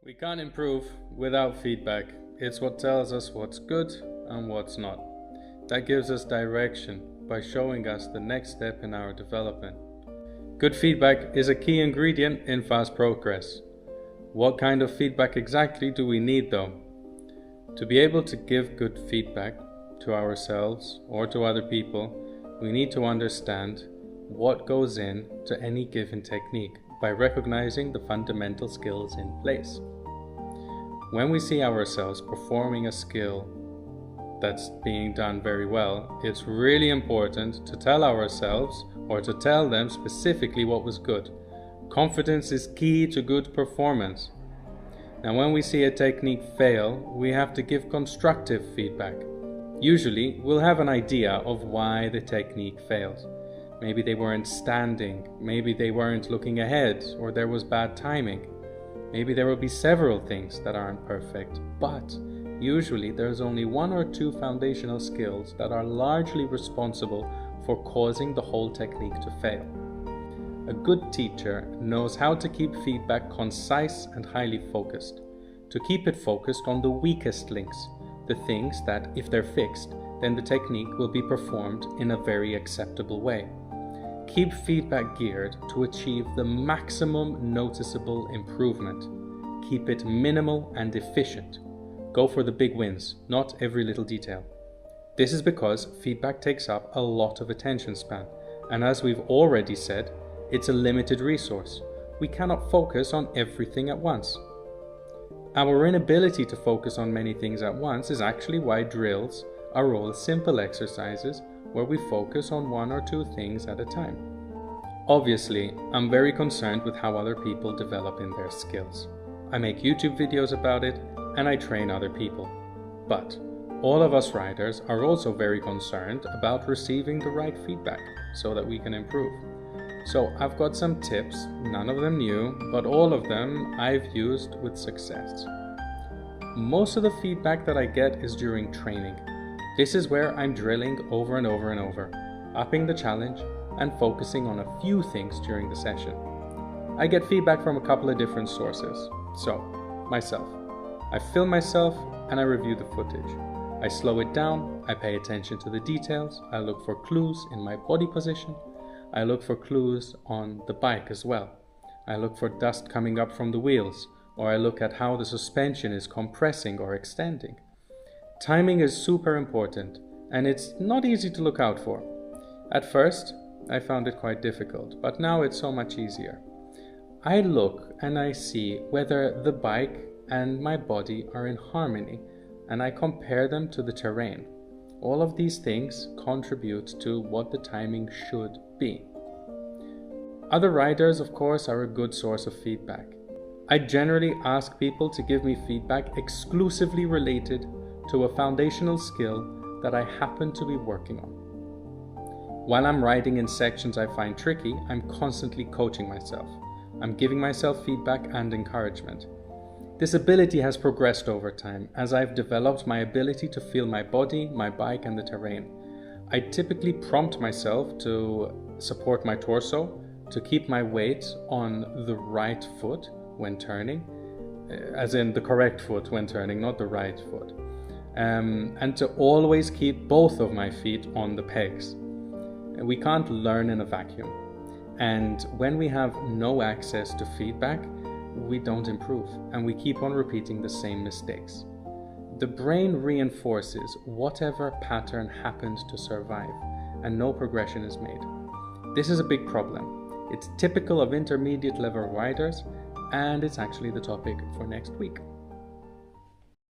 We can't improve without feedback. It's what tells us what's good and what's not. That gives us direction by showing us the next step in our development. Good feedback is a key ingredient in fast progress. What kind of feedback exactly do we need though? To be able to give good feedback to ourselves or to other people, we need to understand what goes into any given technique by recognizing the fundamental skills in place. When we see ourselves performing a skill that's being done very well, it's really important to tell ourselves or to tell them specifically what was good. Confidence is key to good performance. Now, when we see a technique fail, we have to give constructive feedback. Usually, we'll have an idea of why the technique failed. Maybe they weren't standing, maybe they weren't looking ahead, or there was bad timing. Maybe there will be several things that aren't perfect, but usually there's only one or two foundational skills that are largely responsible for causing the whole technique to fail. A good teacher knows how to keep feedback concise and highly focused, to keep it focused on the weakest links, the things that, if they're fixed, then the technique will be performed in a very acceptable way. Keep feedback geared to achieve the maximum noticeable improvement. Keep it minimal and efficient. Go for the big wins, not every little detail. This is because feedback takes up a lot of attention span, and as we've already said, it's a limited resource. We cannot focus on everything at once. Our inability to focus on many things at once is actually why drills are all simple exercises where we focus on one or two things at a time. Obviously, I'm very concerned with how other people develop in their skills. I make YouTube videos about it and I train other people. But all of us riders are also very concerned about receiving the right feedback so that we can improve. So I've got some tips, none of them new, but all of them I've used with success. Most of the feedback that I get is during training. This is where I'm drilling over and over and over, upping the challenge and focusing on a few things during the session. I get feedback from a couple of different sources. So, myself. I film myself and I review the footage. I slow it down, I pay attention to the details, I look for clues in my body position, I look for clues on the bike as well. I look for dust coming up from the wheels, or I look at how the suspension is compressing or extending. Timing is super important, and it's not easy to look out for. At first, I found it quite difficult, but now it's so much easier. I look and I see whether the bike and my body are in harmony, and I compare them to the terrain. All of these things contribute to what the timing should be. Other riders, of course, are a good source of feedback. I generally ask people to give me feedback exclusively related to a foundational skill that I happen to be working on. While I'm riding in sections I find tricky, I'm constantly coaching myself. I'm giving myself feedback and encouragement. This ability has progressed over time as I've developed my ability to feel my body, my bike, and the terrain. I typically prompt myself to support my torso, to keep my weight on the right foot when turning, as in the correct foot when turning, not the right foot. And to always keep both of my feet on the pegs. We can't learn in a vacuum. And when we have no access to feedback, we don't improve and we keep on repeating the same mistakes. The brain reinforces whatever pattern happened to survive and no progression is made. This is a big problem. It's typical of intermediate level riders and it's actually the topic for next week.